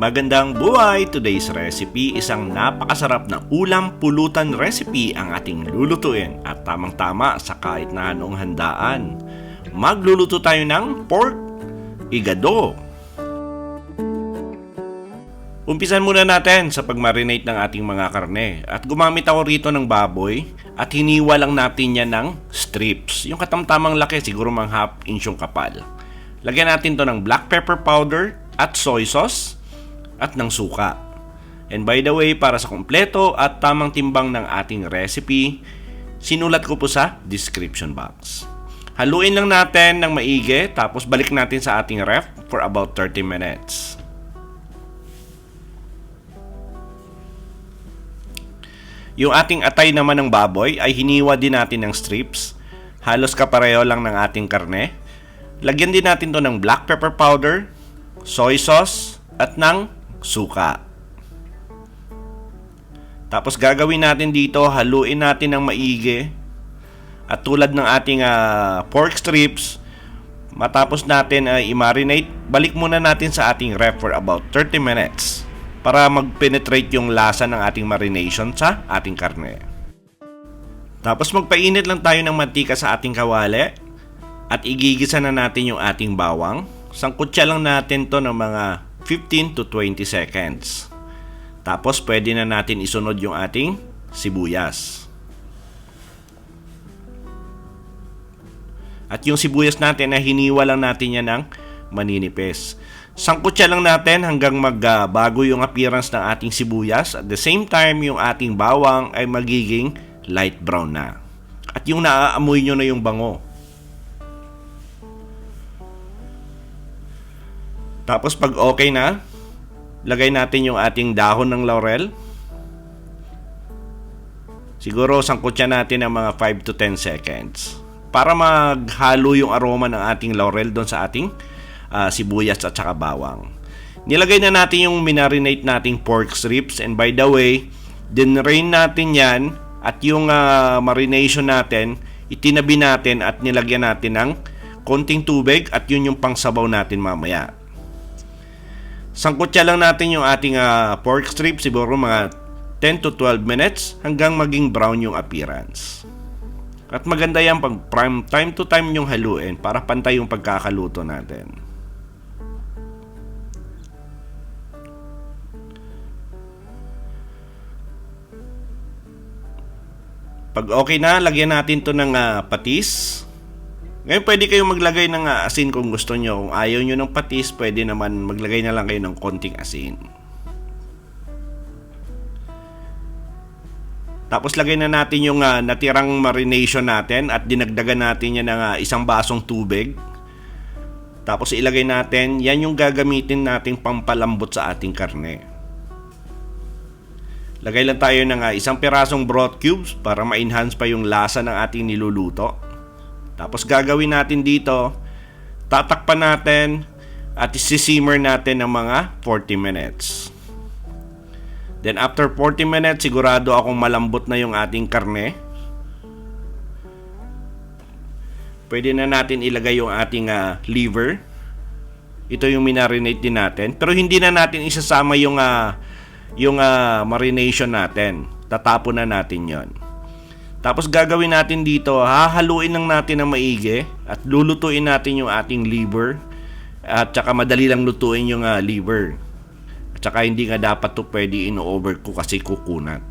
Magandang buhay! Today's recipe, isang napakasarap na ulam pulutan recipe ang ating lulutuin at tamang-tama sa kahit na anong handaan. Magluluto tayo ng pork igado. Umpisan muna natin sa pagmarinate ng ating mga karne at gumamit ako rito ng baboy at hiniwa lang natin yan ng strips. Yung katamtamang laki, siguro mga half inch yung kapal. Lagyan natin to ng black pepper powder at soy sauce at ng suka. And by the way, para sa kumpleto at tamang timbang ng ating recipe, sinulat ko po sa description box. Haluin lang natin ng maigi, tapos balik natin sa ating ref for about 30 minutes. Yung ating atay naman ng baboy ay hiniwa din natin ng strips. Halos kapareho lang ng ating karne. Lagyan din natin to ng black pepper powder, soy sauce, at ng suka. Tapos gagawin natin dito, haluin natin ng maigi. At tulad ng ating pork strips, matapos natin i-marinate, balik muna natin sa ating ref for about 30 minutes para mag-penetrate yung lasa ng ating marination sa ating karne. Tapos magpainit lang tayo ng mantika sa ating kawali at igigisa na natin yung ating bawang. Sangkutsa lang natin to ng mga 15 to 20 seconds. Tapos pwede na natin isunod yung ating sibuyas. At yung sibuyas natin na hiniwa lang natin yan ng maninipis. Sangkutsa lang natin hanggang magbago yung appearance ng ating sibuyas. At the same time, yung ating bawang ay magiging light brown na. At yung naaamoy nyo na yung bango. Tapos pag okay na, lagay natin yung ating dahon ng laurel. Siguro sangkutsa natin ng mga 5 to 10 seconds para maghalo yung aroma ng ating laurel doon sa ating sibuyas at saka bawang. Nilagay na natin yung minarinate nating pork strips, and by the way, dinrain natin yan at yung marination natin, itinabi natin at nilagyan natin ng konting tubig at yun yung pangsabaw natin mamaya. Sangkutsa lang natin yung ating pork strips, siguro mga 10 to 12 minutes hanggang maging brown yung appearance. At maganda yan pag time to time yung haluin para pantay yung pagkakaluto natin. Pag okay na, lagyan natin to ng patis. Ngayon pwede kayong maglagay ng asin kung gusto nyo. Kung ayaw nyo ng patis, pwede naman maglagay na lang kayo ng konting asin. Tapos lagay na natin yung natirang marination natin at dinagdagan natin yan ng isang basong tubig. Tapos ilagay natin, yan yung gagamitin nating pampalambot sa ating karne. Lagay lang tayo ng isang pirasong broth cubes para ma-enhance pa yung lasa ng ating niluluto. Tapos gagawin natin dito, tatakpan natin at isi-simmer natin ng mga 40 minutes. Then after 40 minutes, sigurado akong malambot na yung ating karne. Pwede na natin ilagay yung ating liver. Ito yung minarinate din natin. Pero hindi na natin isasama yung marination natin. Tatapon na natin yon. Tapos gagawin natin dito, hahaluin lang natin ng maigi at lulutuin natin yung ating liver. At saka madali lang lutuin yung liver. At saka hindi nga dapat to pwede in-overcook kasi kukunat.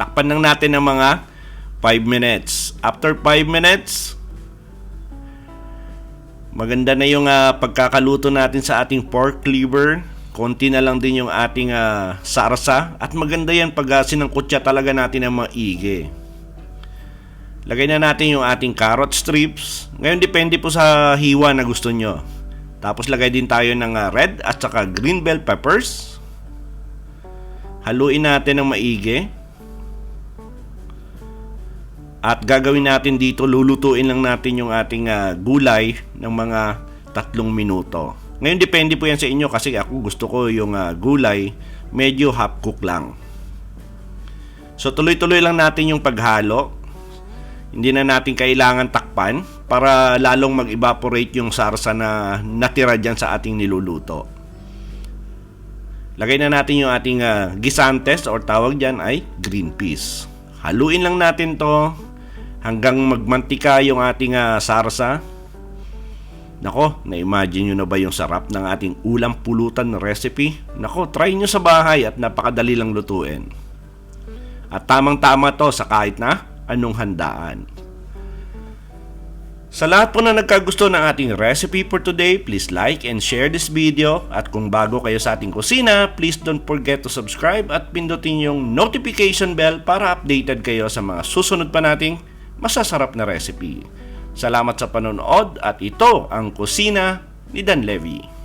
Takpan lang natin ng mga 5 minutes. After 5 minutes, maganda na yung pagkakaluto natin sa ating pork liver. Konti na lang din yung ating sarsa. At maganda yan pag sinangkutsa talaga natin ng maigi. Lagay na natin yung ating carrot strips. Ngayon depende po sa hiwa na gusto nyo. Tapos lagay din tayo ng red at saka green bell peppers. Haluin natin ng maigi. At gagawin natin dito, lulutuin lang natin yung ating gulay ng mga 3 minuto. Ngayon depende po yan sa inyo kasi ako gusto ko yung gulay medyo half cook lang. So tuloy-tuloy lang natin yung paghalo. Hindi na natin kailangan takpan para lalong mag-evaporate yung sarsa na natira dyan sa ating niluluto. Lagay na natin yung ating gisantes or tawag dyan ay green peas. Haluin lang natin to hanggang magmantika yung ating sarsa. Nako, na-imagine nyo na ba yung sarap ng ating ulam pulutan recipe? Nako, try nyo sa bahay at napakadali lang lutuin. At tamang-tama to sa kahit na anong handaan. Sa lahat po na nagkagusto ng ating recipe for today, please like and share this video. At kung bago kayo sa ating kusina, please don't forget to subscribe at pindutin yung notification bell para updated kayo sa mga susunod pa nating masasarap na recipe. Salamat sa panonood at ito ang kusina ni Dan Levy.